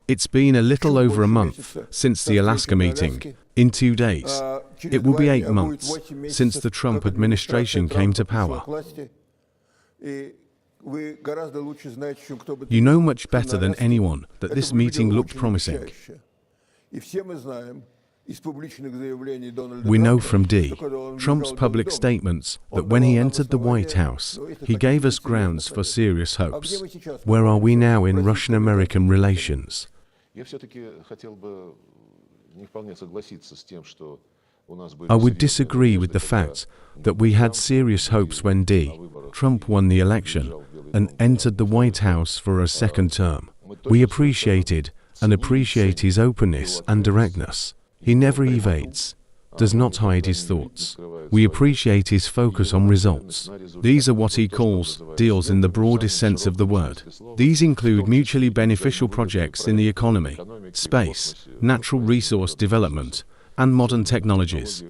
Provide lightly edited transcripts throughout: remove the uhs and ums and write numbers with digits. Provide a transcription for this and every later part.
It's been a little over a month since the Alaska meeting. In 2 days, it will be 8 months since the Trump administration came to power. You know much better than anyone that this meeting looked promising. We know from Trump's public statements that when he entered the White House, he gave us grounds for serious hopes. Where are we now in Russian-American relations? I would disagree with the fact that we had serious hopes when Trump won the election and entered the White House for a second term. We appreciated and appreciate his openness and directness. He never evades, does not hide his thoughts. We appreciate his focus on results. These are what he calls deals in the broadest sense of the word. These include mutually beneficial projects in the economy, space, natural resource development, and modern technologies.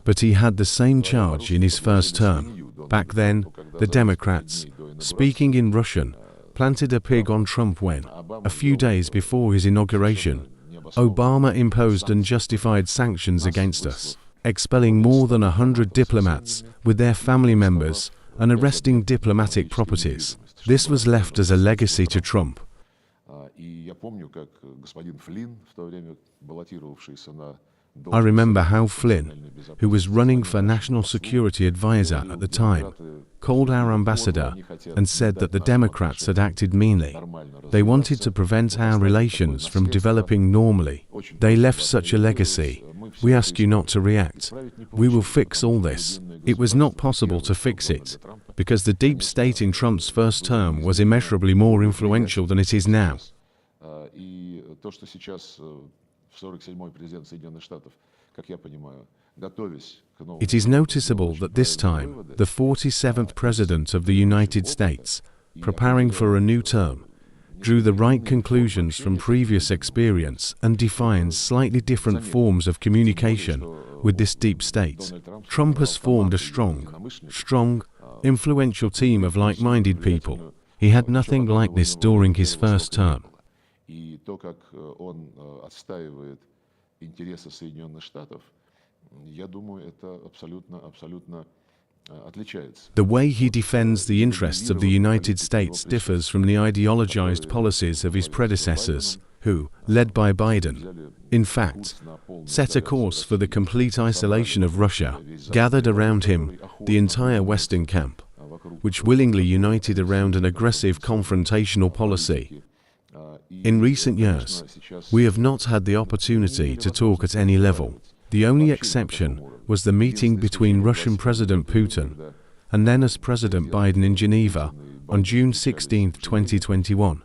But he had the same charge in his first term. Back then, the Democrats, speaking in Russian, planted a pig on Trump when, a few days before his inauguration, Obama imposed unjustified sanctions against us, expelling more than 100 diplomats with their family members and arresting diplomatic properties. This was left as a legacy to Trump. I remember how Flynn, who was running for National Security Advisor at the time, called our ambassador and said that the Democrats had acted meanly. They wanted to prevent our relations from developing normally. They left such a legacy. We ask you not to react. We will fix all this. It was not possible to fix it, because the deep state in Trump's first term was immeasurably more influential than it is now. It is noticeable that this time, the 47th President of the United States, preparing for a new term, drew the right conclusions from previous experience and defines slightly different forms of communication with this deep state. Trump has formed a strong, influential team of like-minded people. He had nothing like this during his first term. The way he defends the interests of the United States differs from the ideologized policies of his predecessors, who, led by Biden, in fact, set a course for the complete isolation of Russia, gathered around him the entire Western camp, which willingly united around an aggressive confrontational policy. In recent years, we have not had the opportunity to talk at any level. The only exception was the meeting between Russian President Putin and then as President Biden in Geneva on June 16, 2021.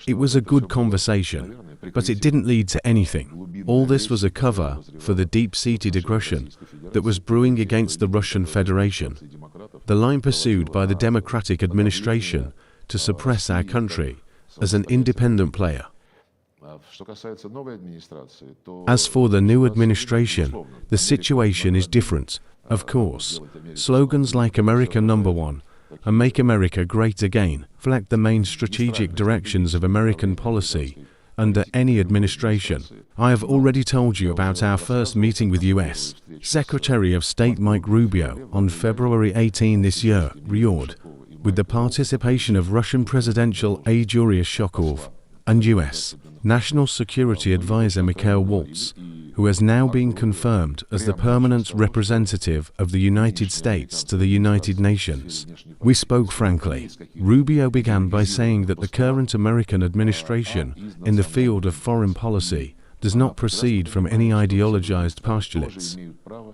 It was a good conversation, but it didn't lead to anything. All this was a cover for the deep-seated aggression that was brewing against the Russian Federation, the line pursued by the Democratic administration to suppress our country as an independent player. As for the new administration, the situation is different. Of course, slogans like America #1 and Make America Great Again reflect the main strategic directions of American policy under any administration. I have already told you about our first meeting with U.S. Secretary of State Mike Rubio on February 18 this year, Riyadh, with the participation of Russian Presidential aide Yuri Ushakov and U.S. National Security Advisor Mikhail Waltz, who has now been confirmed as the permanent representative of the United States to the United Nations. We spoke frankly. Rubio began by saying that the current American administration in the field of foreign policy does not proceed from any ideologized postulates,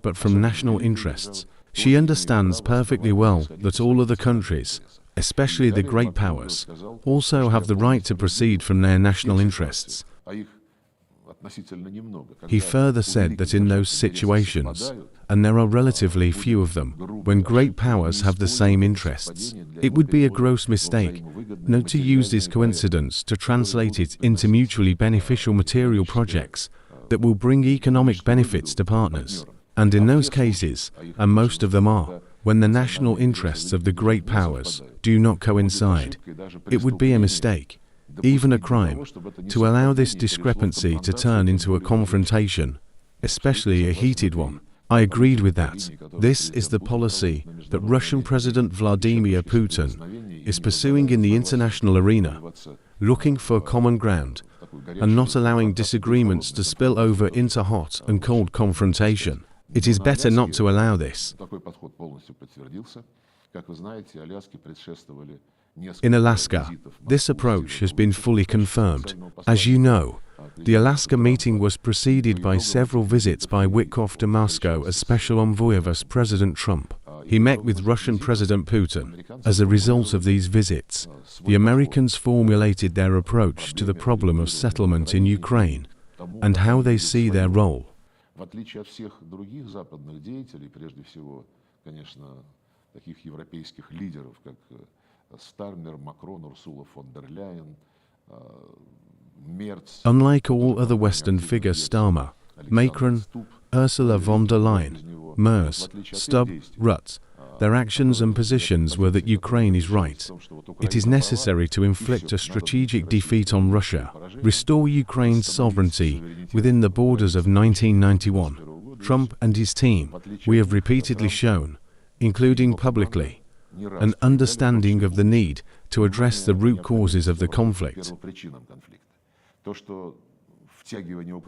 but from national interests. She understands perfectly well that all other countries, especially the great powers, also have the right to proceed from their national interests. He further said that in those situations, and there are relatively few of them, when great powers have the same interests, it would be a gross mistake not to use this coincidence to translate it into mutually beneficial material projects that will bring economic benefits to partners. And in those cases, and most of them are, when the national interests of the great powers do not coincide, it would be a mistake, even a crime, to allow this discrepancy to turn into a confrontation, especially a heated one. I agreed with that. This is the policy that Russian President Vladimir Putin is pursuing in the international arena, looking for common ground and not allowing disagreements to spill over into hot and cold confrontation. It is better not to allow this. In Alaska, this approach has been fully confirmed. As you know, the Alaska meeting was preceded by several visits by Witkoff to Moscow as special envoy of President Trump. He met with Russian President Putin. As a result of these visits, the Americans formulated their approach to the problem of settlement in Ukraine and how they see their role. В отличие от всех других западных деятелей, прежде всего, конечно, таких европейских лидеров, как Стармер, Макрон, Урсула фон дер Ляйен, Мерц. Unlike all other Western figures, Starmer, Macron, Ursula von der Leyen, Merz, Stubb, Rutte, their actions and positions were that Ukraine is right. It is necessary to inflict a strategic defeat on Russia, restore Ukraine's sovereignty within the borders of 1991. Trump and his team, we have repeatedly shown, including publicly, an understanding of the need to address the root causes of the conflict.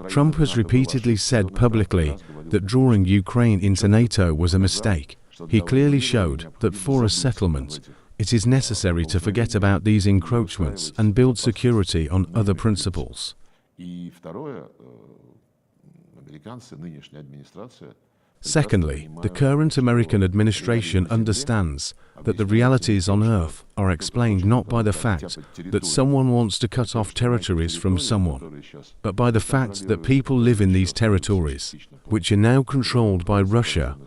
Trump has repeatedly said publicly that drawing Ukraine into NATO was a mistake. He clearly showed that for a settlement, it is necessary to forget about these encroachments and build security on other principles. Secondly, the current American administration understands that the realities on Earth are explained not by the fact that someone wants to cut off territories from someone, but by the fact that people live in these territories, which are now controlled by Russia,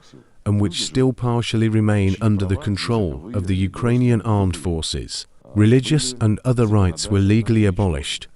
and which still partially remain under the control of the Ukrainian armed forces. Religious and other rights were legally abolished.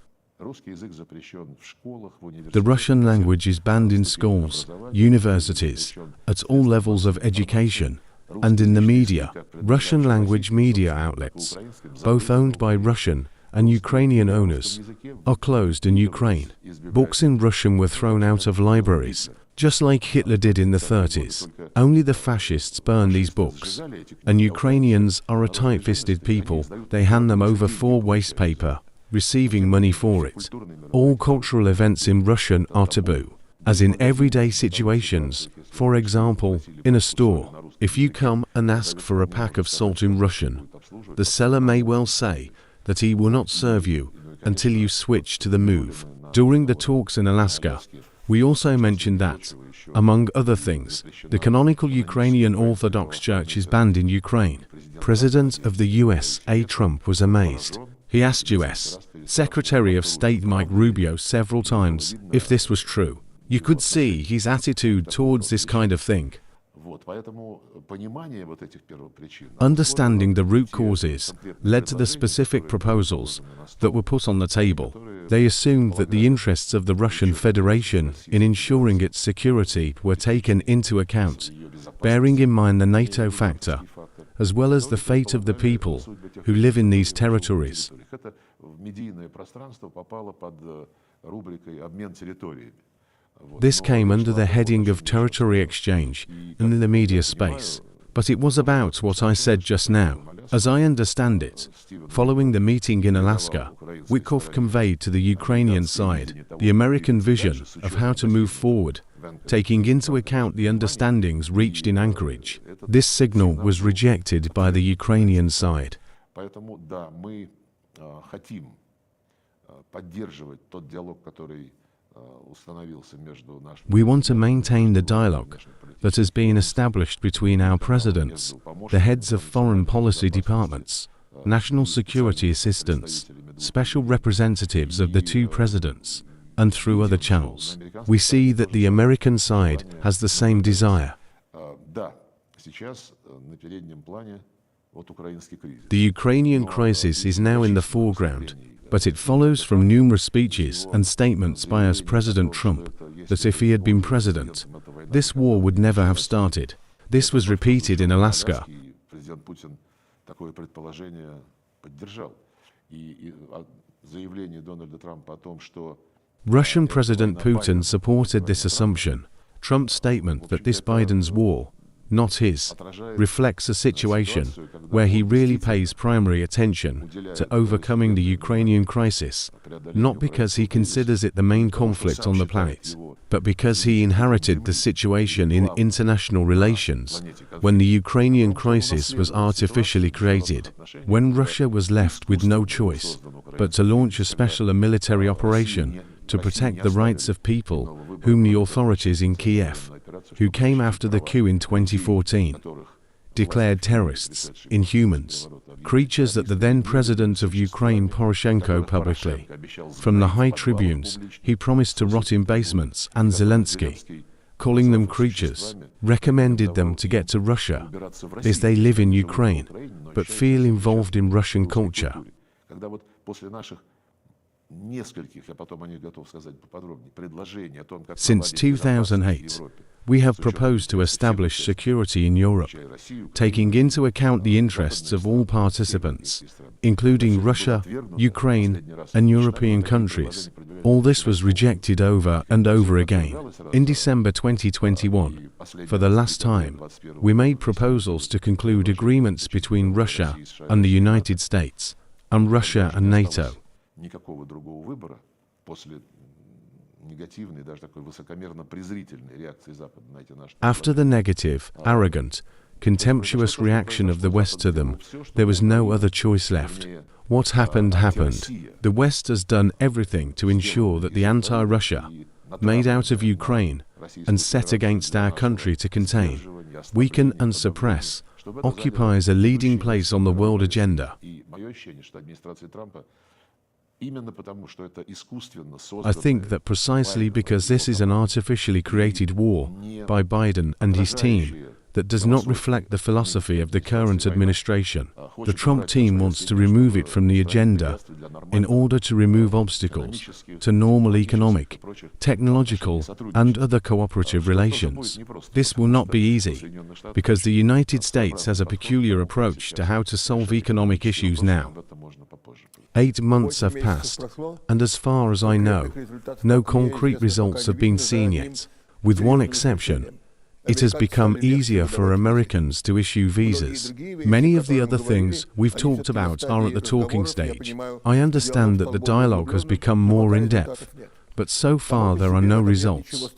The Russian language is banned in schools, universities, at all levels of education, and in the media. Russian language media outlets, both owned by Russian and Ukrainian owners, are closed in Ukraine. Books in Russian were thrown out of libraries, just like Hitler did in the 30s. Only the fascists burn these books, and Ukrainians are a tight-fisted people. They hand them over for waste paper, receiving money for it. All cultural events in Russian are taboo, as in everyday situations. For example, in a store, if you come and ask for a pack of salt in Russian, the seller may well say that he will not serve you until you switch to the move. During the talks in Alaska, we also mentioned that, among other things, the canonical Ukrainian Orthodox Church is banned in Ukraine. President of the USA Trump was amazed. He asked U.S. Secretary of State Mike Rubio several times if this was true. You could see his attitude towards this kind of thing. Understanding the root causes led to the specific proposals that were put on the table. They assumed that the interests of the Russian Federation in ensuring its security were taken into account, bearing in mind the NATO factor, as well as the fate of the people who live in these territories. This came under the heading of territory exchange in the media space, but it was about what I said just now. As I understand it, following the meeting in Alaska, Witkoff conveyed to the Ukrainian side the American vision of how to move forward, taking into account the understandings reached in Anchorage. This signal was rejected by the Ukrainian side. We want to maintain the dialogue that has been established between our presidents, the heads of foreign policy departments, national security assistants, special representatives of the two presidents, and through other channels. We see that the American side has the same desire. The Ukrainian crisis is now in the foreground, but it follows from numerous speeches and statements by us President Trump that if he had been president, this war would never have started. This was repeated in Alaska. Russian President Putin supported this assumption. Trump's statement that this Biden's war, not his, reflects a situation where he really pays primary attention to overcoming the Ukrainian crisis, not because he considers it the main conflict on the planet, but because he inherited the situation in international relations when the Ukrainian crisis was artificially created, when Russia was left with no choice but to launch a special military operation to protect the rights of people whom the authorities in Kiev, who came after the coup in 2014, declared terrorists, inhumans, creatures that the then president of Ukraine Poroshenko publicly, from the high tribunes, he promised to rot in basements, and Zelensky, calling them creatures, recommended them to get to Russia, as they live in Ukraine, but feel involved in Russian culture. Since 2008, we have proposed to establish security in Europe, taking into account the interests of all participants, including Russia, Ukraine, and European countries. All this was rejected over and over again. In December 2021, for the last time, we made proposals to conclude agreements between Russia and the United States, and Russia and NATO. After the negative, arrogant, contemptuous reaction of the West to them, there was no other choice left. What happened happened. The West has done everything to ensure that the anti-Russia, made out of Ukraine and set against our country to contain, weaken and suppress, occupies a leading place on the world agenda. I think that precisely because this is an artificially created war by Biden and his team that does not reflect the philosophy of the current administration, the Trump team wants to remove it from the agenda in order to remove obstacles to normal economic, technological, and other cooperative relations. This will not be easy, because the United States has a peculiar approach to how to solve economic issues now. 8 months have passed, and as far as I know, no concrete results have been seen yet. With one exception, it has become easier for Americans to issue visas. Many of the other things we've talked about are at the talking stage. I understand that the dialogue has become more in-depth, but so far there are no results.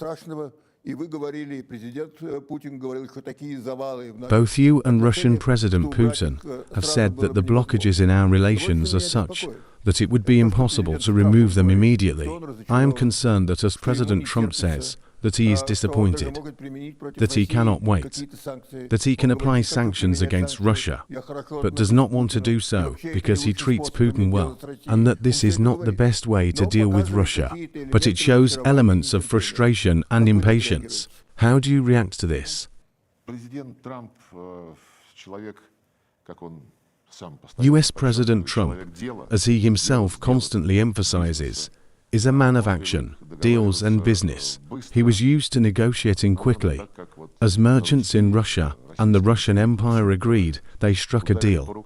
Both you and Russian President Putin have said that the blockages in our relations are such that it would be impossible to remove them immediately. I am concerned that, as President Trump says, that he is disappointed, that he cannot wait, that he can apply sanctions against Russia, but does not want to do so because he treats Putin well, and that this is not the best way to deal with Russia, but it shows elements of frustration and impatience. How do you react to this? US President Trump, as he himself constantly emphasizes, is a man of action, deals and business. He was used to negotiating quickly. As merchants in Russia and the Russian Empire agreed, they struck a deal.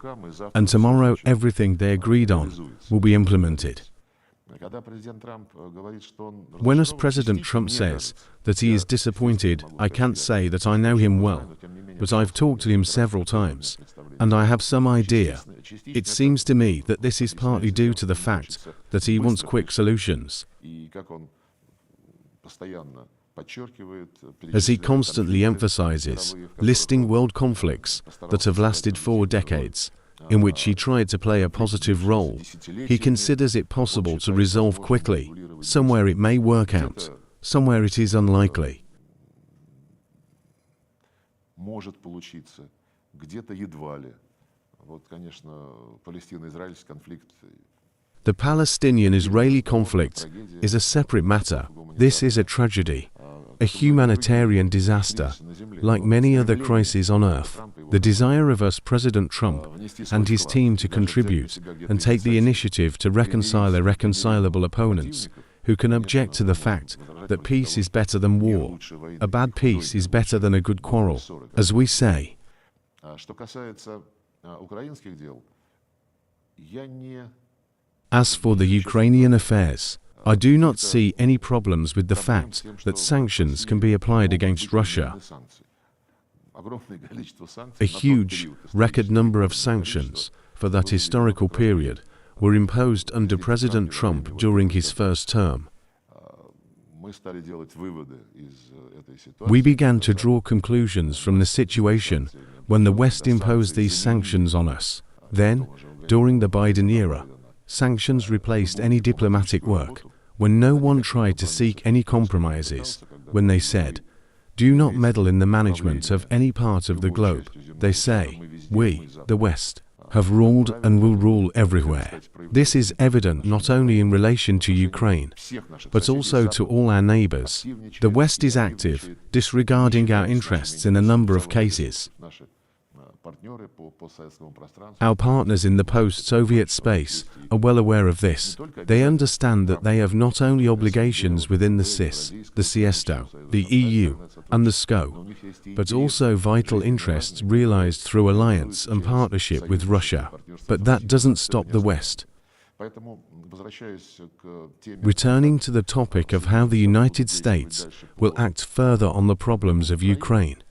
And tomorrow everything they agreed on will be implemented. When as President Trump says that he is disappointed, I can't say that I know him well, but I've talked to him several times, and I have some idea. It seems to me that this is partly due to the fact that he wants quick solutions. As he constantly emphasizes, listing world conflicts that have lasted 4 decades, in which he tried to play a positive role, he considers it possible to resolve quickly. Somewhere it may work out, somewhere it is unlikely. The Palestinian-Israeli conflict is a separate matter. This is a tragedy, a humanitarian disaster, like many other crises on Earth. The desire of us, President Trump, and his team to contribute and take the initiative to reconcile irreconcilable opponents who can object to the fact that peace is better than war. A bad peace is better than a good quarrel, as we say. As for the Ukrainian affairs, I do not see any problems with the fact that sanctions can be applied against Russia. A huge, record number of sanctions for that historical period were imposed under President Trump during his first term. We began to draw conclusions from the situation when the West imposed these sanctions on us. Then, during the Biden era, sanctions replaced any diplomatic work, when no one tried to seek any compromises, when they said, "Do not meddle in the management of any part of the globe." They say, "We, the West, have ruled and will rule everywhere." This is evident not only in relation to Ukraine, but also to all our neighbors. The West is active, disregarding our interests in a number of cases. Our partners in the post-Soviet space are well aware of this. They understand that they have not only obligations within the CIS, the CIESTO, the EU, and the SCO, but also vital interests realized through alliance and partnership with Russia. But that doesn't stop the West. Returning to the topic of how the United States will act further on the problems of Ukraine.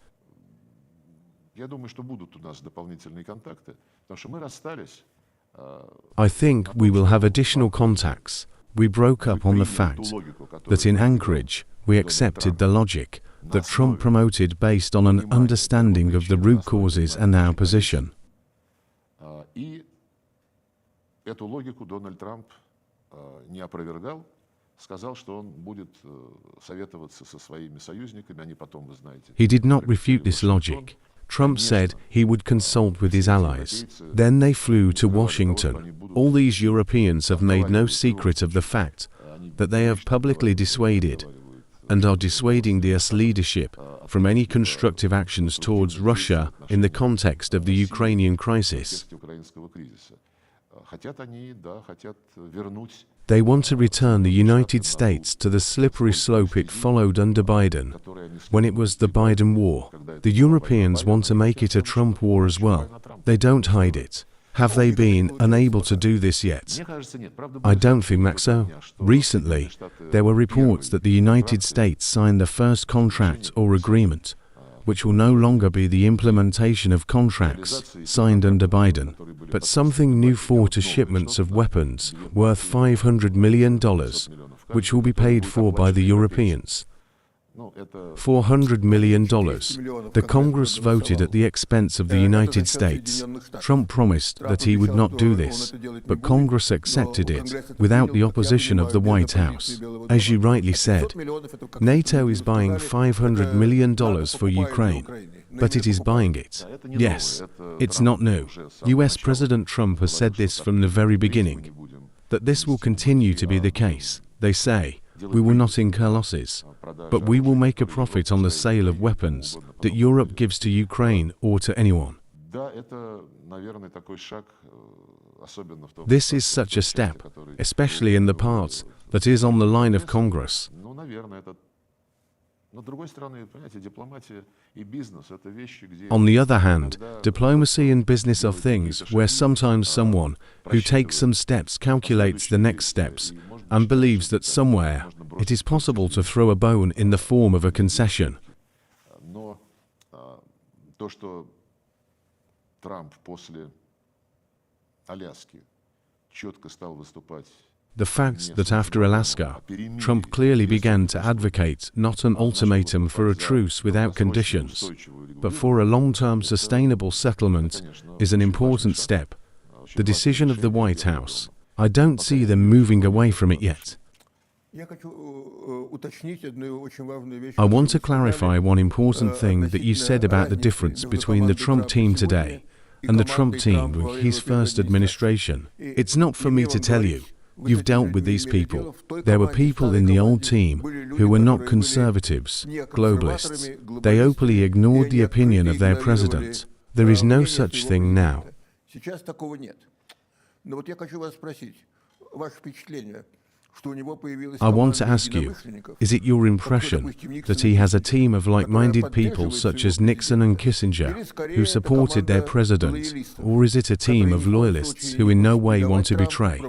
I think we will have additional contacts. We broke up on the fact that in Anchorage we accepted the logic that Trump promoted based on an understanding of the root causes and our position. He did not refute this logic. Trump said he would consult with his allies. Then they flew to Washington. All these Europeans have made no secret of the fact that they have publicly dissuaded and are dissuading the US leadership from any constructive actions towards Russia in the context of the Ukrainian crisis. They want to return the United States to the slippery slope it followed under Biden, when it was the Biden war. The Europeans want to make it a Trump war as well. They don't hide it. Have they been unable to do this yet? I don't think that's so. Recently, there were reports that the United States signed the first contract or agreement, which will no longer be the implementation of contracts signed under Biden, but something new for shipments of weapons worth $500 million, which will be paid for by the Europeans. $400 million. The Congress voted at the expense of the United States. Trump promised that he would not do this, but Congress accepted it without the opposition of the White House. As you rightly said, NATO is buying $500 million for Ukraine, but it is buying it. Yes, it's not new. US President Trump has said this from the very beginning, that this will continue to be the case. They say, we will not incur losses, but we will make a profit on the sale of weapons that Europe gives to Ukraine or to anyone. This is such a step, especially in the part that is on the line of Congress. On the other hand, diplomacy and business are things where sometimes someone who takes some steps calculates the next steps and believes that somewhere it is possible to throw a bone in the form of a concession. The fact that after Alaska, Trump clearly began to advocate not an ultimatum for a truce without conditions, but for a long-term sustainable settlement is an important step. The decision of the White House, I don't see them moving away from it yet. I want to clarify one important thing that you said about the difference between the Trump team today and the Trump team during his first administration. It's not for me to tell you, You've dealt with these people. There were people in the old team who were not conservatives, globalists. They openly ignored the opinion of their president. There is no such thing now. I want to ask you, is it your impression that he has a team of like-minded people such as Nixon and Kissinger who supported their president, or is it a team of loyalists who in no way want to betray,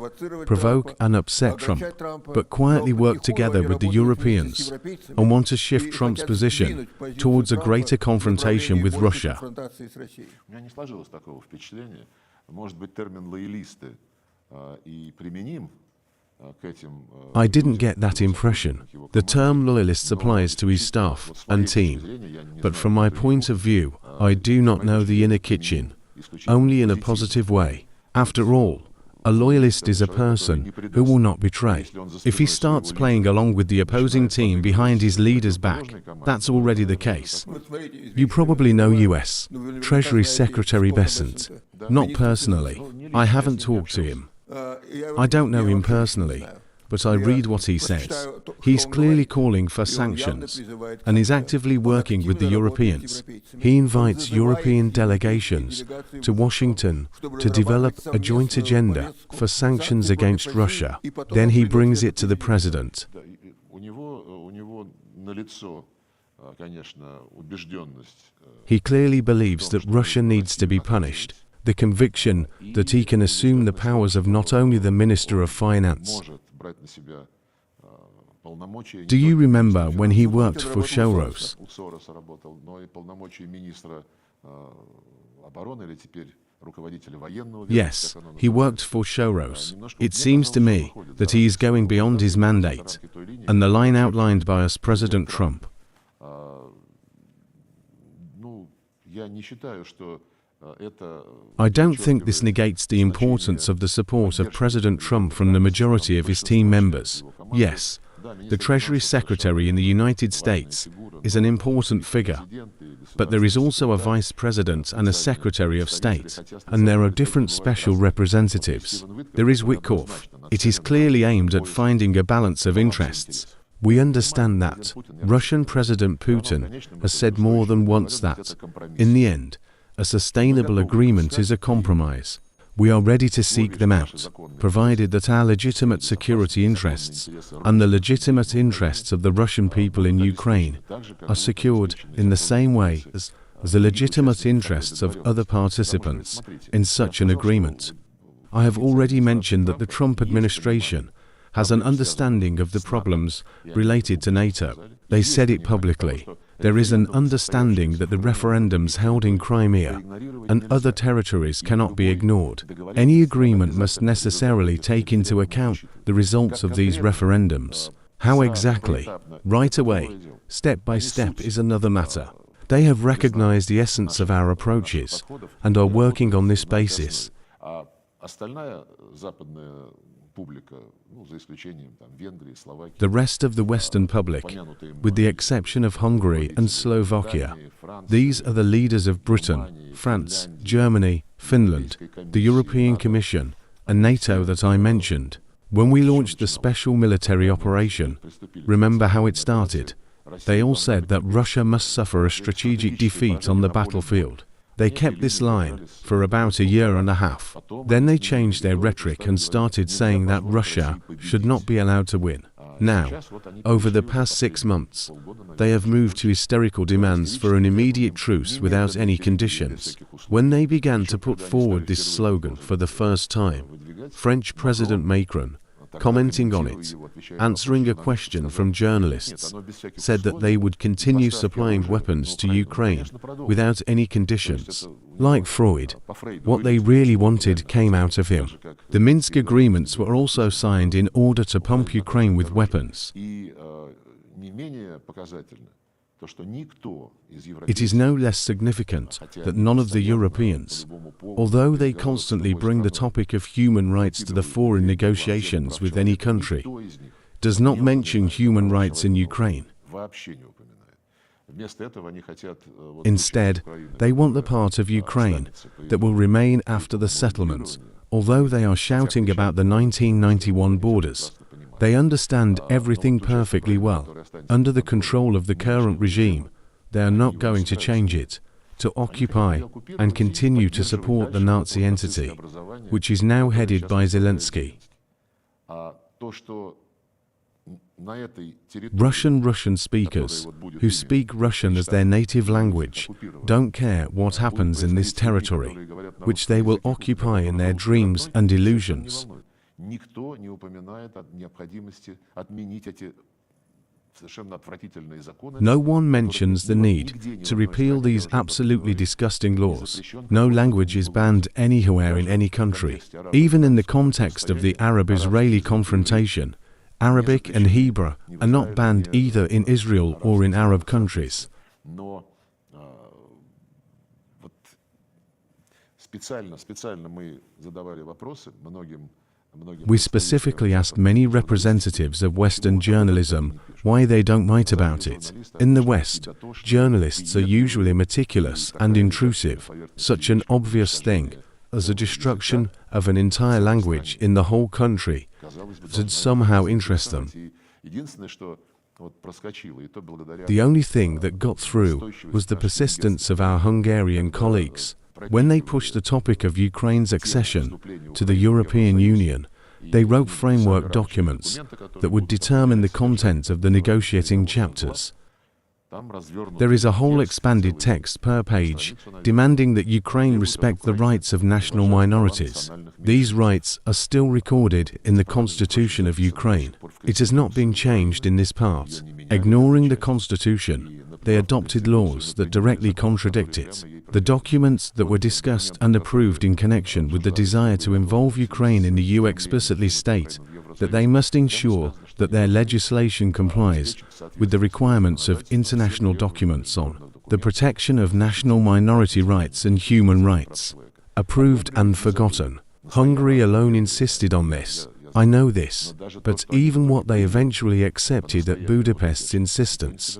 provoke and upset Trump, but quietly work together with the Europeans and want to shift Trump's position towards a greater confrontation with Russia? I didn't get that impression. The term loyalists applies to his staff and team, but from my point of view, I do not know the inner kitchen, only in a positive way. After all, a loyalist is a person who will not betray. If he starts playing along with the opposing team behind his leader's back, that's already the case. You probably know US Treasury Secretary Bessent. Not personally. I haven't talked to him. I don't know him personally, but I read what he says. He's clearly calling for sanctions and is actively working with the Europeans. He invites European delegations to Washington to develop a joint agenda for sanctions against Russia. Then he brings it to the president. He clearly believes that Russia needs to be punished. The conviction that he can assume the powers of not only the Minister of Finance. Do you remember when he worked for Soros? Yes, he worked for Soros. It seems to me that he is going beyond his mandate and the line outlined by us President Trump. I don't think this negates the importance of the support of President Trump from the majority of his team members. Yes, the Treasury Secretary in the United States is an important figure, but there is also a Vice President and a Secretary of State, and there are different special representatives. There is Witkoff. It is clearly aimed at finding a balance of interests. We understand that. Russian President Putin has said more than once that, in the end, a sustainable agreement is a compromise. We are ready to seek them out, provided that our legitimate security interests and the legitimate interests of the Russian people in Ukraine are secured in the same way as the legitimate interests of other participants in such an agreement. I have already mentioned that the Trump administration has an understanding of the problems related to NATO. They said it publicly. There is an understanding that the referendums held in Crimea and other territories cannot be ignored. Any agreement must necessarily take into account the results of these referendums. How exactly, right away, step by step is another matter. They have recognized the essence of our approaches and are working on this basis. The rest of the Western public, with the exception of Hungary and Slovakia, these are the leaders of Britain, France, Germany, Finland, the European Commission, and NATO that I mentioned. When we launched the special military operation, remember how it started? They all said that Russia must suffer a strategic defeat on the battlefield. They kept this line for about a year and a half. Then they changed their rhetoric and started saying that Russia should not be allowed to win. Now, over the past 6 months, they have moved to hysterical demands for an immediate truce without any conditions. When they began to put forward this slogan for the first time, French President Macron, commenting on it, answering a question from journalists, said that they would continue supplying weapons to Ukraine without any conditions. Like Freud, what they really wanted came out of him. The Minsk agreements were also signed in order to pump Ukraine with weapons. It is no less significant that none of the Europeans, although they constantly bring the topic of human rights to the fore in negotiations with any country, does not mention human rights in Ukraine. Instead, they want the part of Ukraine that will remain after the settlement Although they are shouting about the 1991 borders, they understand everything perfectly well. Under the control of the current regime, they are not going to change it, to occupy and continue to support the Nazi entity, which is now headed by Zelensky. Russian speakers, who speak Russian as their native language, don't care what happens in this territory, which they will occupy in their dreams and illusions. No one mentions the need to repeal these absolutely disgusting laws. No language is banned anywhere in any country. Even in the context of the Arab-Israeli confrontation, Arabic and Hebrew are not banned either in Israel or in Arab countries. We specifically asked many representatives of Western journalism why they don't write about it. In the West, journalists are usually meticulous and intrusive. Such an obvious thing as the destruction of an entire language in the whole country would somehow interest them. The only thing that got through was the persistence of our Hungarian colleagues. When they pushed the topic of Ukraine's accession to the European Union, they wrote framework documents that would determine the content of the negotiating chapters. There is a whole expanded text per page demanding that Ukraine respect the rights of national minorities. These rights are still recorded in the Constitution of Ukraine. It has not been changed in this part. Ignoring the Constitution, they adopted laws that directly contradict it. The documents that were discussed and approved in connection with the desire to involve Ukraine in the EU explicitly state that they must ensure that their legislation complies with the requirements of international documents on the protection of national minority rights and human rights. Approved and forgotten. Hungary alone insisted on this. I know this, but even what they eventually accepted at Budapest's insistence,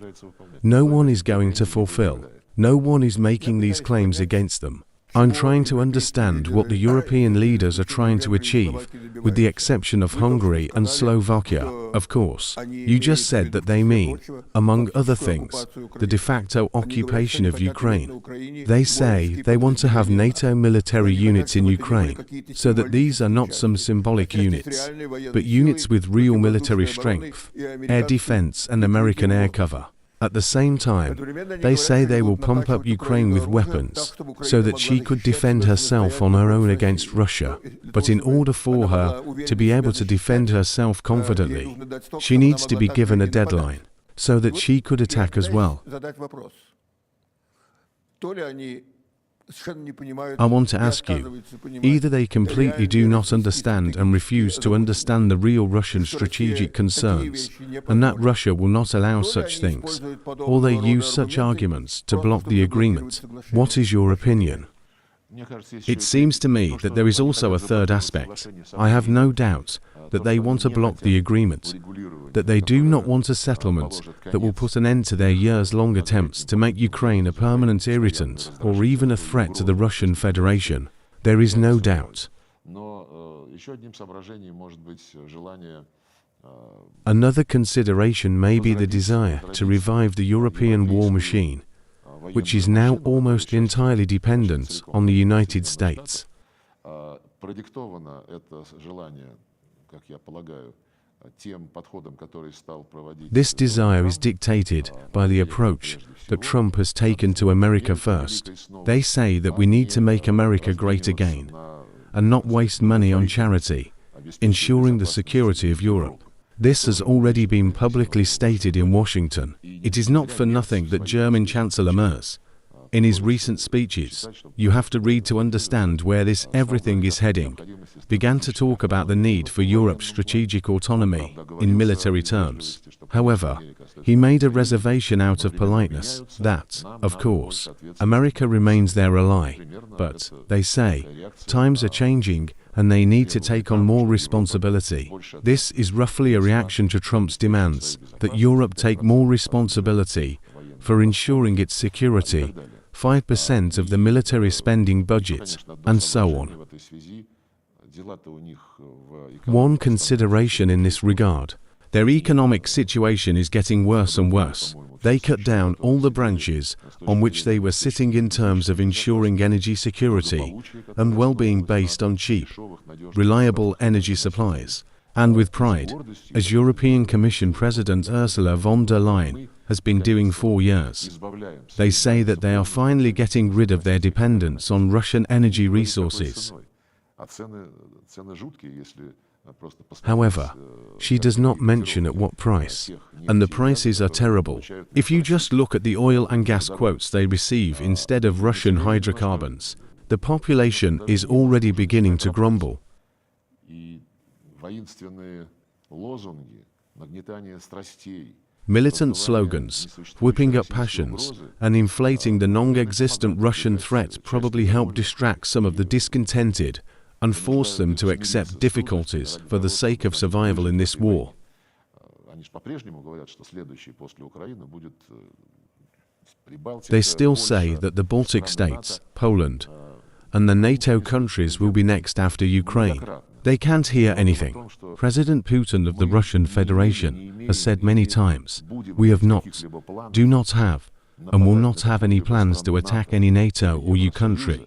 no one is going to fulfill. No one is making these claims against them. I'm trying to understand what the European leaders are trying to achieve, with the exception of Hungary and Slovakia. Of course, you just said that they mean, among other things, the de facto occupation of Ukraine. They say they want to have NATO military units in Ukraine, so that these are not some symbolic units, but units with real military strength, air defense and American air cover. At the same time, they say they will pump up Ukraine with weapons, so that she could defend herself on her own against Russia. But in order for her to be able to defend herself confidently, she needs to be given a deadline, so that she could attack as well. I want to ask you, either they completely do not understand and refuse to understand the real Russian strategic concerns, and that Russia will not allow such things, or they use such arguments to block the agreement. What is your opinion? It seems to me that there is also a third aspect. I have no doubt that they want to block the agreement, that they do not want a settlement that will put an end to their years-long attempts to make Ukraine a permanent irritant or even a threat to the Russian Federation. There is no doubt. Another consideration may be the desire to revive the European war machine, which is now almost entirely dependent on the United States. This desire is dictated by the approach that Trump has taken to America first. They say that we need to make America great again, and not waste money on charity, ensuring the security of Europe. This has already been publicly stated in Washington. It is not for nothing that German Chancellor Merz, in his recent speeches, you have to read to understand where this everything is heading, began to talk about the need for Europe's strategic autonomy in military terms. However, he made a reservation out of politeness that, of course, America remains their ally, but, they say, times are changing and they need to take on more responsibility. This is roughly a reaction to Trump's demands that Europe take more responsibility for ensuring its security, 5% of the military spending budget, and so on. One consideration in this regard: their economic situation is getting worse and worse. They cut down all the branches on which they were sitting in terms of ensuring energy security and well-being based on cheap, reliable energy supplies. And with pride, as European Commission President Ursula von der Leyen has been doing for years. They say that they are finally getting rid of their dependence on Russian energy resources. However, she does not mention at what price, and the prices are terrible. If you just look at the oil and gas quotes they receive instead of Russian hydrocarbons, the population is already beginning to grumble. Militant slogans, whipping up passions, and inflating the non-existent Russian threat probably help distract some of the discontented and force them to accept difficulties for the sake of survival in this war. They still say that the Baltic states, Poland, and the NATO countries will be next after Ukraine. They can't hear anything. President Putin of the Russian Federation has said many times, "We have not, do not have, and will not have any plans to attack any NATO or EU country."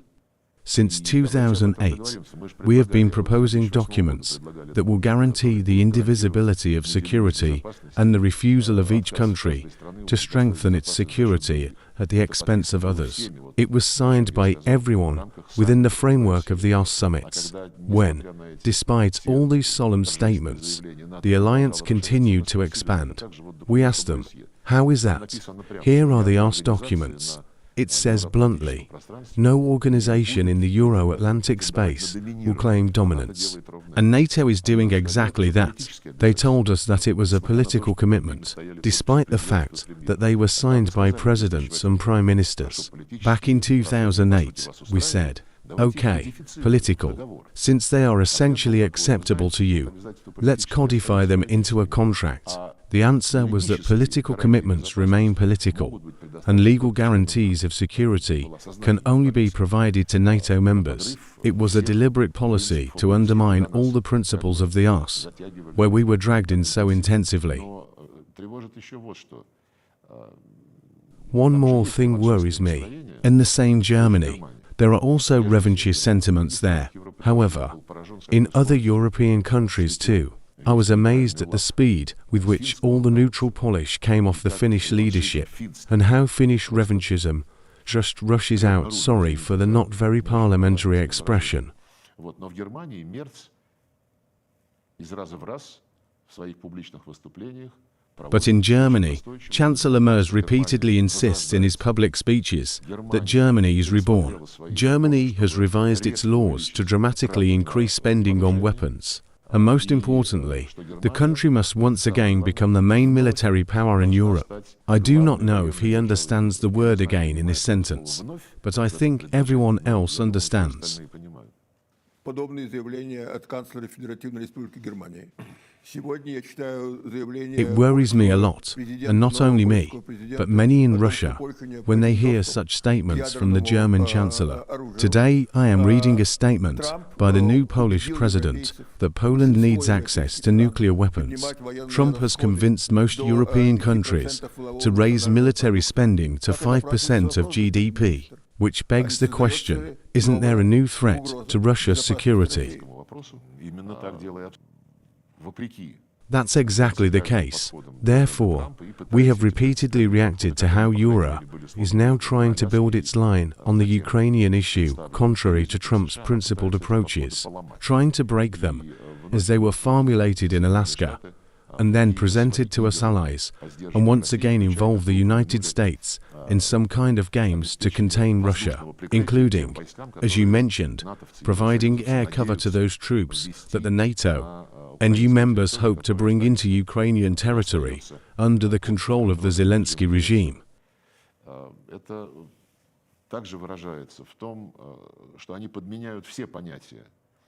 Since 2008, we have been proposing documents that will guarantee the indivisibility of security and the refusal of each country to strengthen its security at the expense of others. It was signed by everyone within the framework of the OSCE summits, when, despite all these solemn statements, the alliance continued to expand. We asked them, "How is that?" Here are the OSCE documents. It says bluntly, no organization in the Euro-Atlantic space will claim dominance. And NATO is doing exactly that. They told us that it was a political commitment, despite the fact that they were signed by presidents and prime ministers. Back in 2008, we said, "Okay, political. Since they are essentially acceptable to you, let's codify them into a contract." The answer was that political commitments remain political, and legal guarantees of security can only be provided to NATO members. It was a deliberate policy to undermine all the principles of the OSCE, where we were dragged in so intensively. One more thing worries me. In the same Germany, there are also revanchist sentiments there. However, in other European countries too. I was amazed at the speed with which all the neutral Polish came off the Finnish leadership, and how Finnish revanchism just rushes out, sorry for the not very parliamentary expression. But in Germany, Chancellor Merz repeatedly insists in his public speeches that Germany is reborn. Germany has revised its laws to dramatically increase spending on weapons. And most importantly, the country must once again become the main military power in Europe. I do not know if he understands the word "again" in this sentence, but I think everyone else understands. It worries me a lot, and not only me, but many in Russia, when they hear such statements from the German Chancellor. Today I am reading a statement by the new Polish president that Poland needs access to nuclear weapons. Trump has convinced most European countries to raise military spending to 5% of GDP, which begs the question, isn't there a new threat to Russia's security? That's exactly the case. Therefore, we have repeatedly reacted to how Europe is now trying to build its line on the Ukrainian issue, contrary to Trump's principled approaches, trying to break them as they were formulated in Alaska, and then presented to us allies, and once again involve the United States in some kind of games to contain Russia, including, as you mentioned, providing air cover to those troops that the NATO and EU members hope to bring into Ukrainian territory under the control of the Zelensky regime.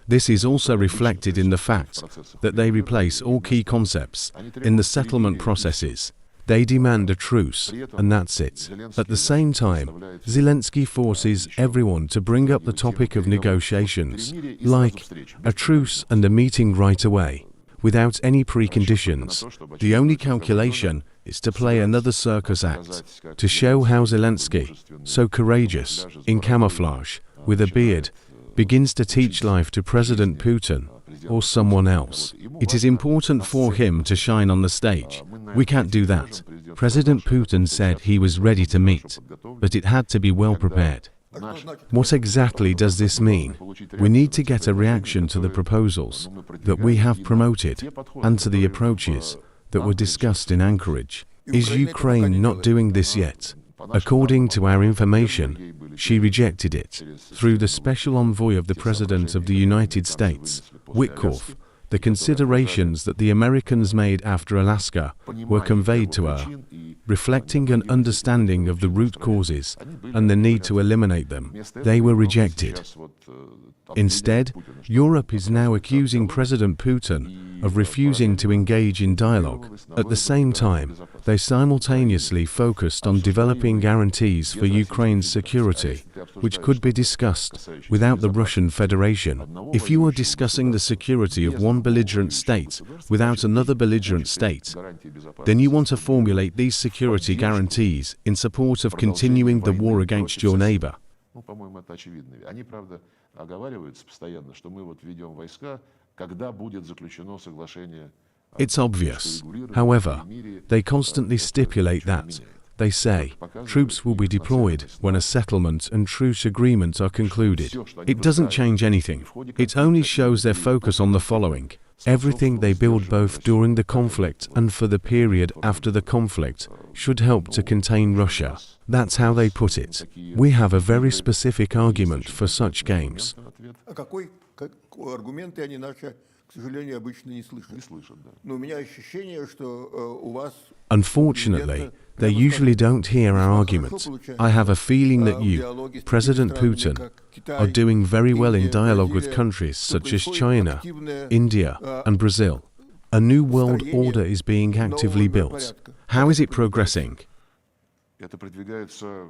This is also reflected in the fact that they replace all key concepts in the settlement processes. They demand a truce, and that's it. At the same time, Zelensky forces everyone to bring up the topic of negotiations, like a truce and a meeting right away, without any preconditions. The only calculation is to play another circus act, to show how Zelensky, so courageous, in camouflage, with a beard, begins to teach life to President Putin or someone else. It is important for him to shine on the stage. We can't do that. President Putin said he was ready to meet, but it had to be well prepared. What exactly does this mean? We need to get a reaction to the proposals that we have promoted and to the approaches that were discussed in Anchorage. Is Ukraine not doing this yet? According to our information, she rejected it. Through the special envoy of the President of the United States, Witkoff, the considerations that the Americans made after Alaska were conveyed to her, reflecting an understanding of the root causes and the need to eliminate them. They were rejected. Instead, Europe is now accusing President Putin of refusing to engage in dialogue. At the same time, they simultaneously focused on developing guarantees for Ukraine's security, which could be discussed without the Russian Federation. If you are discussing the security of one belligerent state without another belligerent state, then you want to formulate these security guarantees in support of continuing the war against your neighbor. По-моему, это очевидно. Они, правда, оговариваются постоянно, что мы вот ведем войска, когда будет заключено соглашение. It's obvious. However, they constantly stipulate that. They say, troops will be deployed when a settlement and truce agreement are concluded. It doesn't change anything. It only shows their focus on the following. Everything they build both during the conflict and for the period after the conflict should help to contain Russia. That's how they put it. We have a very specific argument for such games. Unfortunately, they usually don't hear our argument. I have a feeling that you, President Putin, are doing very well in dialogue with countries such as China, India, and Brazil. A new world order is being actively built. How is it progressing? Это продвигается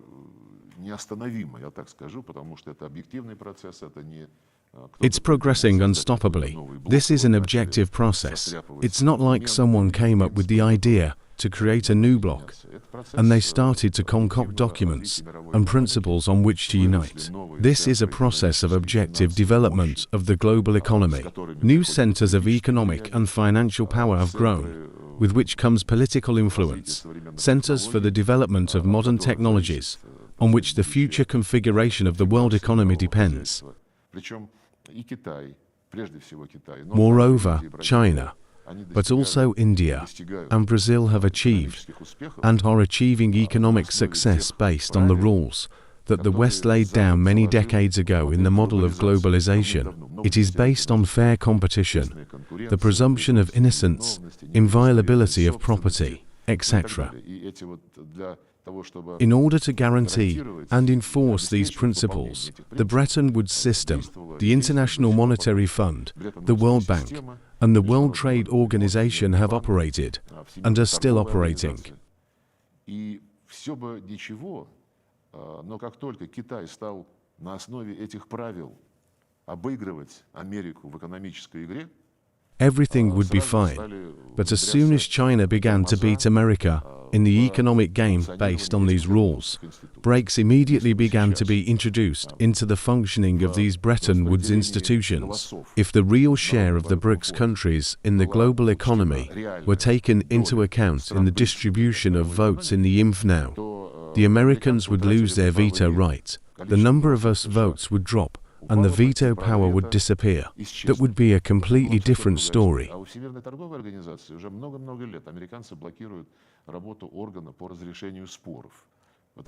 неостановимо, я так скажу, потому что это объективный процесс, это не... It's progressing unstoppably. This is an objective process. It's not like someone came up with the idea to create a new bloc, and they started to concoct documents and principles on which to unite. This is a process of objective development of the global economy. New centers of economic and financial power have grown, with which comes political influence, centers for the development of modern technologies, on which the future configuration of the world economy depends. Moreover, China, but also India and Brazil have achieved and are achieving economic success based on the rules that the West laid down many decades ago in the model of globalization. It is based on fair competition, the presumption of innocence, inviolability of property, etc. In order to guarantee and enforce these principles, the Bretton Woods system, the International Monetary Fund, the World Bank, and the World Trade Organization have operated and are still operating. Но как только Китай стал на основе этих правил обыгрывать Америку в экономической игре, everything would be fine. But as soon as China began to beat America in the economic game based on these rules, breaks immediately began to be introduced into the functioning of these Bretton Woods institutions. If the real share of the BRICS countries in the global economy were taken into account in the distribution of votes in the IMF now, the Americans would lose their veto right. The number of US votes would drop, and the veto power would disappear. That would be a completely different story.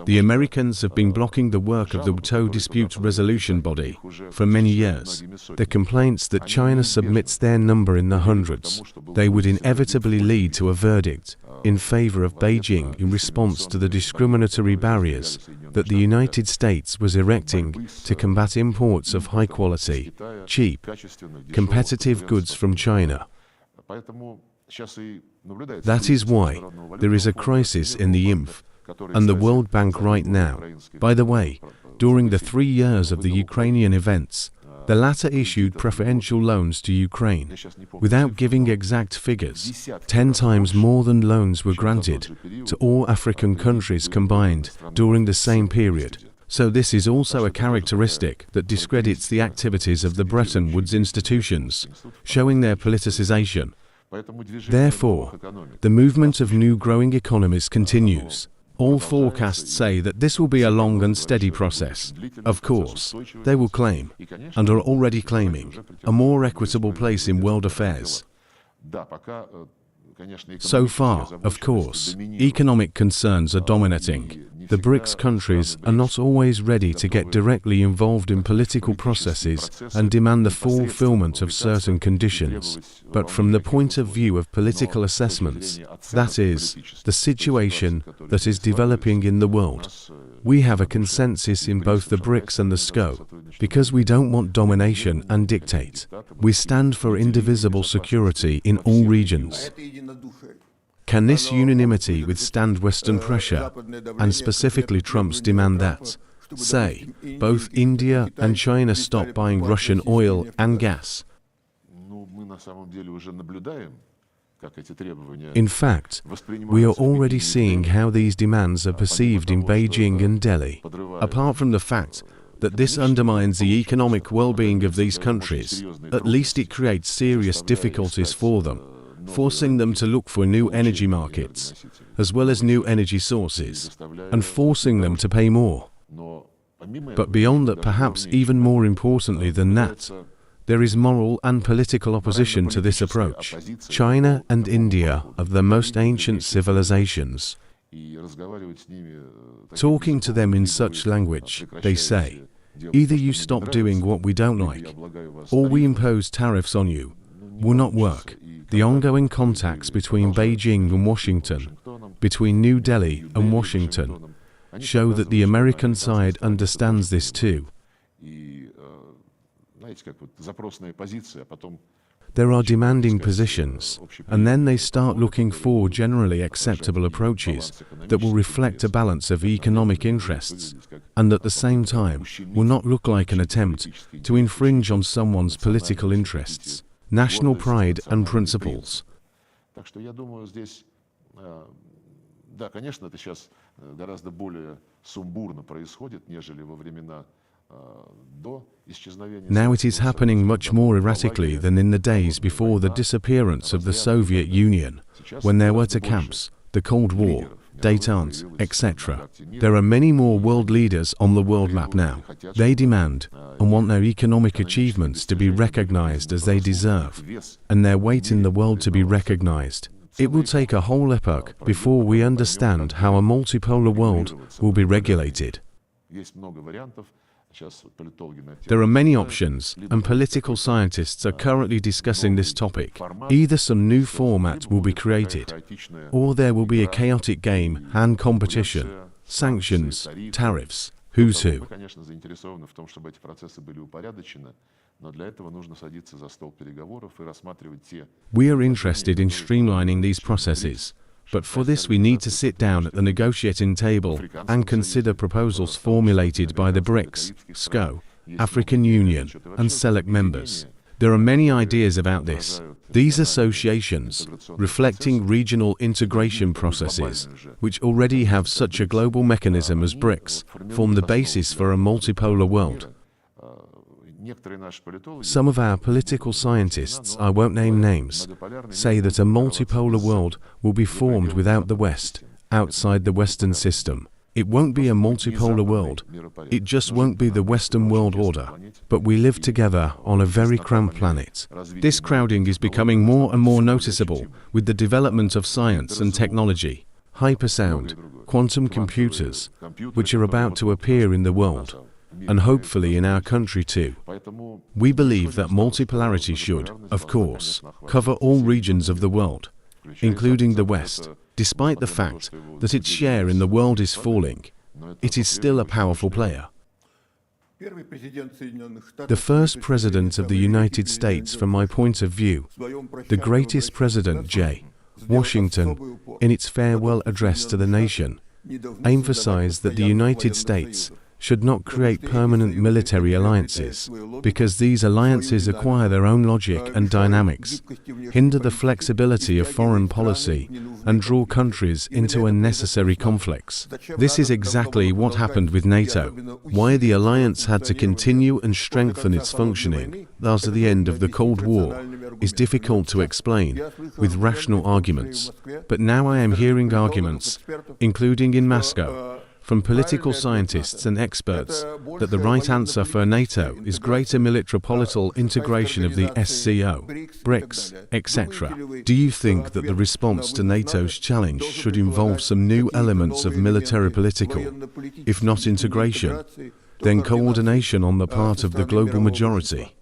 The Americans have been blocking the work of the WTO dispute resolution body for many years. The complaints that China submits their number in the hundreds, they would inevitably lead to a verdict in favor of Beijing in response to the discriminatory barriers that the United States was erecting to combat imports of high-quality, cheap, competitive goods from China. That is why there is a crisis in the IMF and the World Bank right now. By the way, during the 3 years of the Ukrainian events, the latter issued preferential loans to Ukraine. Without giving exact figures, 10 times more than loans were granted to all African countries combined during the same period. So this is also a characteristic that discredits the activities of the Bretton Woods institutions, showing their politicization. Therefore, the movement of new growing economies continues. All forecasts say that this will be a long and steady process. Of course, they will claim, and are already claiming, a more equitable place in world affairs. So far, of course, economic concerns are dominating. The BRICS countries are not always ready to get directly involved in political processes and demand the fulfillment of certain conditions. But from the point of view of political assessments, that is, the situation that is developing in the world, we have a consensus in both the BRICS and the SCO, because we don't want domination and dictate. We stand for indivisible security in all regions. Can this unanimity withstand Western pressure, and specifically Trump's demand that, say, both India and China stop buying Russian oil and gas? In fact, we are already seeing how these demands are perceived in Beijing and Delhi. Apart from the fact that this undermines the economic well-being of these countries, at least it creates serious difficulties for them, forcing them to look for new energy markets, as well as new energy sources, and forcing them to pay more. But beyond that, perhaps even more importantly than that, there is moral and political opposition to this approach. China and India are the most ancient civilizations. Talking to them in such language, they say, either you stop doing what we don't like, or we impose tariffs on you, will not work. The ongoing contacts between Beijing and Washington, between New Delhi and Washington, show that the American side understands this too. There are demanding positions, and then they start looking for generally acceptable approaches that will reflect a balance of economic interests, and at the same time will not look like an attempt to infringe on someone's political interests, national pride and principles. Now it is happening much more erratically than in the days before the disappearance of the Soviet Union, when there were two camps, the Cold War, détente, etc. There are many more world leaders on the world map now. They demand and want their economic achievements to be recognized as they deserve, and their weight in the world to be recognized. It will take a whole epoch before we understand how a multipolar world will be regulated. There are many options, and political scientists are currently discussing this topic. Either some new format will be created, or there will be a chaotic game and competition, sanctions, tariffs, who's who. We are interested in streamlining these processes. But for this we need to sit down at the negotiating table and consider proposals formulated by the BRICS, SCO, African Union, and SELEC members. There are many ideas about this. These associations, reflecting regional integration processes, which already have such a global mechanism as BRICS, form the basis for a multipolar world. Some of our political scientists, I won't name names, say that a multipolar world will be formed without the West, outside the Western system. It won't be a multipolar world. It just won't be the Western world order. But we live together on a very cramped planet. This crowding is becoming more and more noticeable with the development of science and technology, hypersound, quantum computers, which are about to appear in the world, and hopefully in our country too. We believe that multipolarity should, of course, cover all regions of the world, including the West. Despite the fact that its share in the world is falling, it is still a powerful player. The first president of the United States, from my point of view, the greatest president, J, Washington, in its farewell address to the nation, emphasized that the United States should not create permanent military alliances, because these alliances acquire their own logic and dynamics, hinder the flexibility of foreign policy, and draw countries into unnecessary conflicts. This is exactly what happened with NATO. Why the alliance had to continue and strengthen its functioning, thus at the end of the Cold War, is difficult to explain with rational arguments. But now I am hearing arguments, including in Moscow, from political scientists and experts, that the right answer for NATO is greater metropolitan integration of the SCO, BRICS, etc. Do you think that the response to NATO's challenge should involve some new elements of military political, if not integration, then coordination on the part of the global majority?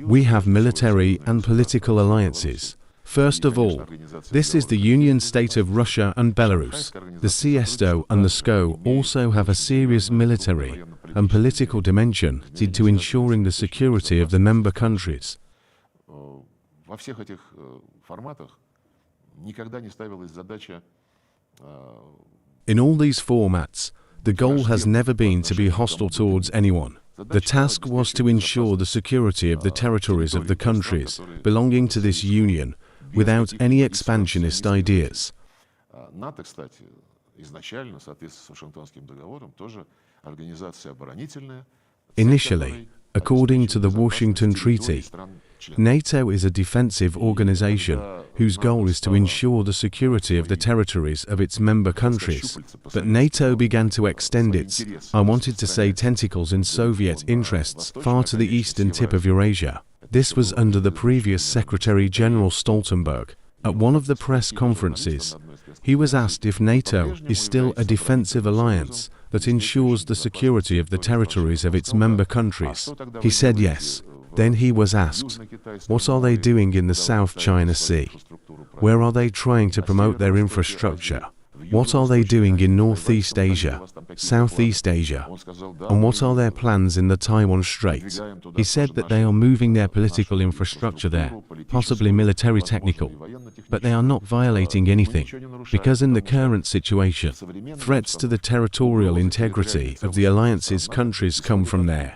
We have military and political alliances. First of all, this is the Union State of Russia and Belarus. The CSTO and the SCO also have a serious military and political dimension to ensuring the security of the member countries. In all these formats, the goal has never been to be hostile towards anyone. The task was to ensure the security of the territories of the countries belonging to this union, without any expansionist ideas. Initially, according to the Washington Treaty, NATO is a defensive organization whose goal is to ensure the security of the territories of its member countries. But NATO began to extend its, I wanted to say, tentacles in Soviet interests far to the eastern tip of Eurasia. This was under the previous Secretary General Stoltenberg. At one of the press conferences, he was asked if NATO is still a defensive alliance that ensures the security of the territories of its member countries. He said yes. Then he was asked, what are they doing in the South China Sea? Where are they trying to promote their infrastructure? What are they doing in Northeast Asia, Southeast Asia? And what are their plans in the Taiwan Strait? He said that they are moving their political infrastructure there, possibly military technical, but they are not violating anything, because in the current situation, threats to the territorial integrity of the alliance's countries come from there.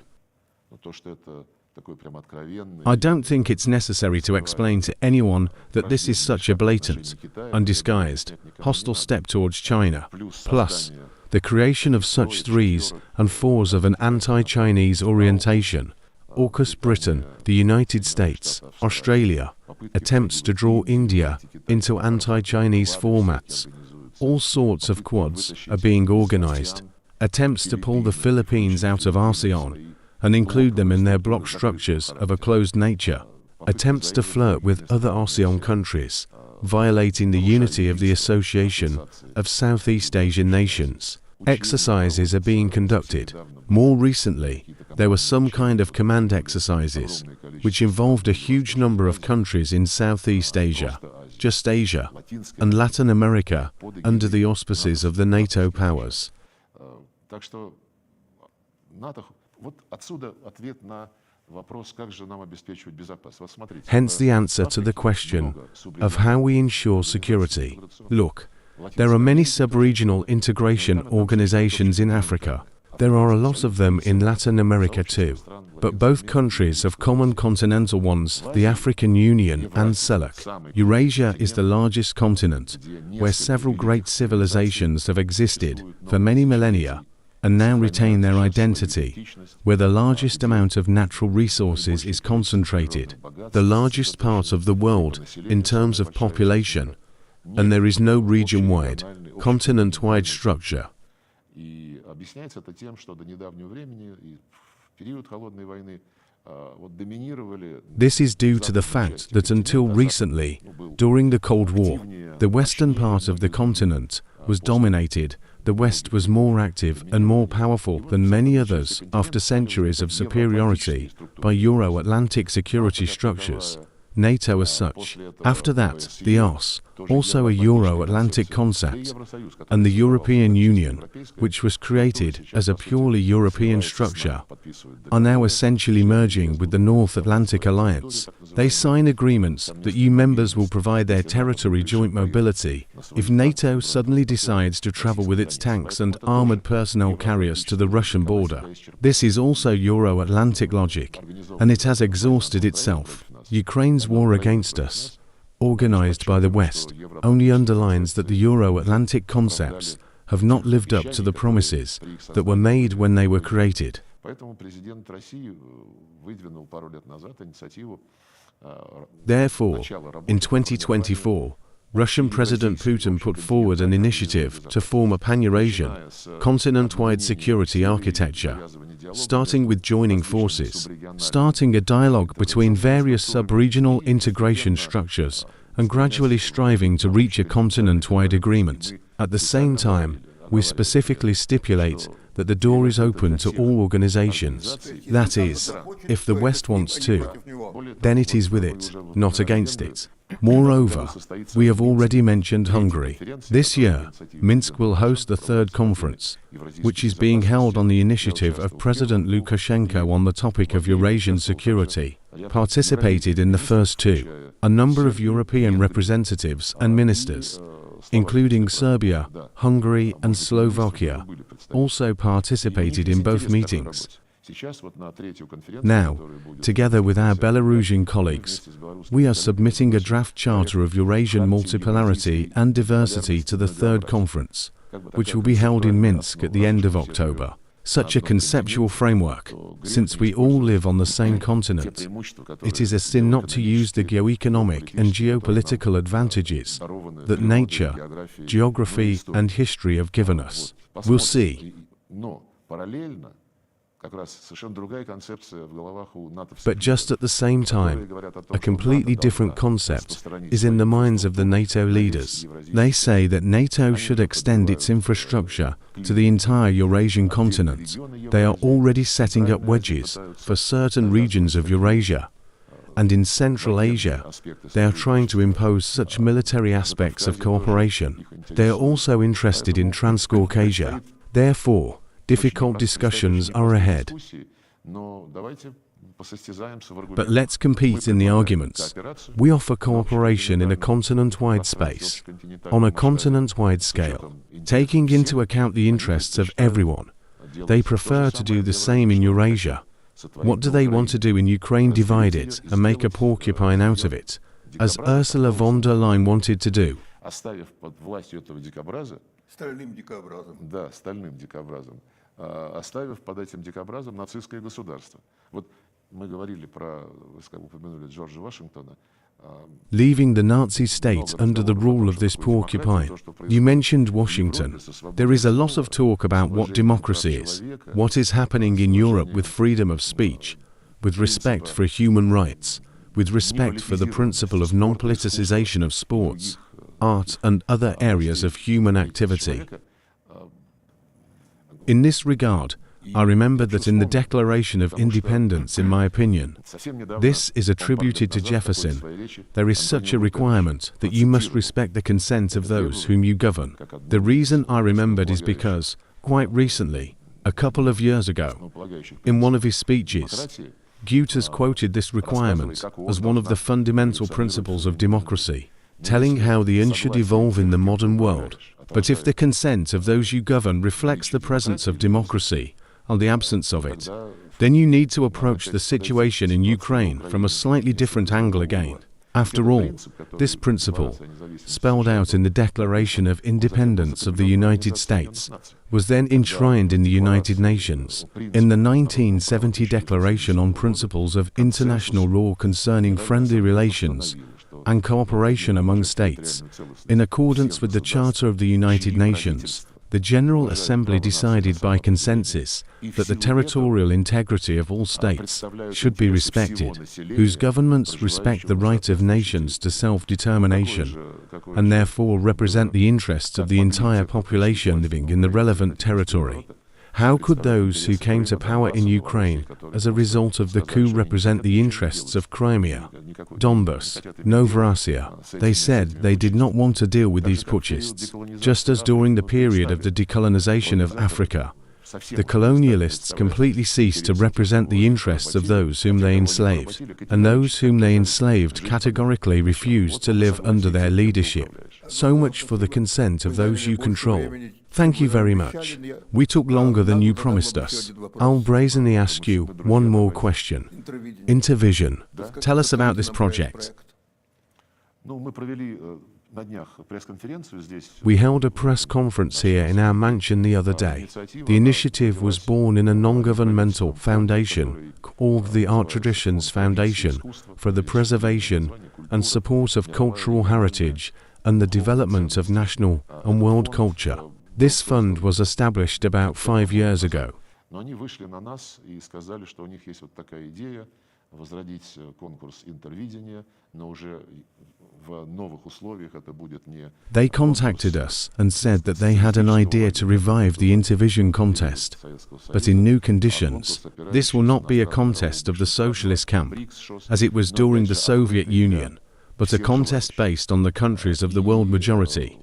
I don't think it's necessary to explain to anyone that this is such a blatant, undisguised, hostile step towards China. Plus, the creation of such threes and fours of an anti-Chinese orientation, AUKUS Britain, the United States, Australia, attempts to draw India into anti-Chinese formats. All sorts of quads are being organized, attempts to pull the Philippines out of ASEAN, and include them in their bloc structures of a closed nature, attempts to flirt with other ASEAN countries, violating the unity of the Association of Southeast Asian Nations. Exercises are being conducted. More recently, there were some kind of command exercises, which involved a huge number of countries in Southeast Asia, just Asia, and Latin America, under the auspices of the NATO powers. Hence the answer to the question of how we ensure security. Look, there are many sub-regional integration organizations in Africa. There are a lot of them in Latin America too. But both countries have common continental ones, the African Union and CELAC. Eurasia is the largest continent, where several great civilizations have existed for many millennia, and now retain their identity, where the largest amount of natural resources is concentrated, the largest part of the world in terms of population, and there is no region-wide, continent-wide structure. This is due to the fact that until recently, during the Cold War, the western part of the continent was dominated. The West was more active and more powerful than many others after centuries of superiority by Euro-Atlantic security structures. NATO as such. After that, the OS, also a Euro-Atlantic concept, and the European Union, which was created as a purely European structure, are now essentially merging with the North Atlantic Alliance. They sign agreements that EU members will provide their territory joint mobility if NATO suddenly decides to travel with its tanks and armored personnel carriers to the Russian border. This is also Euro-Atlantic logic, and it has exhausted itself. Ukraine's war against us, organized by the West, only underlines that the Euro-Atlantic concepts have not lived up to the promises that were made when they were created. Therefore, in 2024, Russian President Putin put forward an initiative to form a pan-Eurasian, continent-wide security architecture, starting with joining forces, starting a dialogue between various sub-regional integration structures, and gradually striving to reach a continent-wide agreement. At the same time, we specifically stipulate that the door is open to all organizations. That is, if the West wants to, then it is with it, not against it. Moreover, we have already mentioned Hungary. This year, Minsk will host the third conference, which is being held on the initiative of President Lukashenko on the topic of Eurasian security. Participated in the first two a number of European representatives and ministers, including Serbia, Hungary, and Slovakia, also participated in both meetings. Now, together with our Belarusian colleagues, we are submitting a draft charter of Eurasian multipolarity and diversity to the third conference, which will be held in Minsk at the end of October. Such a conceptual framework, since we all live on the same continent, it is a sin not to use the geoeconomic and geopolitical advantages that nature, geography, and history have given us. We'll see. But just at the same time, a completely different concept is in the minds of the NATO leaders. They say that NATO should extend its infrastructure to the entire Eurasian continent. They are already setting up wedges for certain regions of Eurasia. And in Central Asia, they are trying to impose such military aspects of cooperation. They are also interested in Transcaucasia. Therefore, difficult discussions are ahead. But let's compete in the arguments. We offer cooperation in a continent-wide space, on a continent-wide scale, taking into account the interests of everyone. They prefer to do the same in Eurasia. What do they want to do in Ukraine? Divide it and make a porcupine out of it, as Ursula von der Leyen wanted to do. Оставив под этим дикобразом нацистское государство. Вот мы говорили про, вы упомянули Джорджа Вашингтона. Leaving the Nazi state under the rule of this porcupine. You mentioned Washington. There is a lot of talk about what democracy is, what is happening in Europe with freedom of speech, with respect for human rights, with respect for the principle of non-politicization of sports, art, and other areas of human activity. In this regard, I remember that in the Declaration of Independence, in my opinion, this is attributed to Jefferson, there is such a requirement that you must respect the consent of those whom you govern. The reason I remembered is because, quite recently, a couple of years ago, in one of his speeches, Guterres quoted this requirement as one of the fundamental principles of democracy, telling how the UN should evolve in the modern world. But if the consent of those you govern reflects the presence of democracy, or the absence of it, then you need to approach the situation in Ukraine from a slightly different angle again. After all, this principle, spelled out in the Declaration of Independence of the United States, was then enshrined in the United Nations, in the 1970 Declaration on Principles of International Law Concerning Friendly Relations and Cooperation Among States. In accordance with the Charter of the United Nations, the General Assembly decided by consensus that the territorial integrity of all states should be respected, whose governments respect the right of nations to self-determination, and therefore represent the interests of the entire population living in the relevant territory. How could those who came to power in Ukraine as a result of the coup represent the interests of Crimea, Donbas, Novorossiya? They said they did not want to deal with these putschists, just as during the period of the decolonization of Africa. The colonialists completely ceased to represent the interests of those whom they enslaved, and those whom they enslaved categorically refused to live under their leadership. So much for the consent of those you control. Thank you very much. We took longer than you promised us. I'll brazenly ask you one more question. Intervision. Tell us about this project. We held a press conference here in our mansion the other day. The initiative was born in a non-governmental foundation called the Art Traditions Foundation for the preservation and support of cultural heritage and the development of national and world culture. This fund was established about 5 years ago. They contacted us and said that they had an idea to revive the Intervision contest, but in new conditions. This will not be a contest of the socialist camp, as it was during the Soviet Union, but a contest based on the countries of the world majority,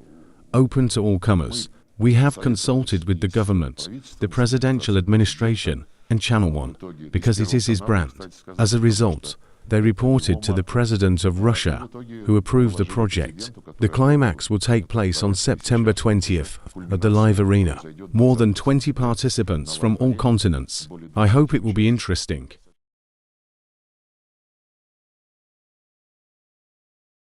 open to all comers. We have consulted with the government, the presidential administration, and Channel 1, because it is his brand. As a result, they reported to the President of Russia, who approved the project. The climax will take place on September 20th at the live arena. More than 20 participants from all continents. I hope it will be interesting.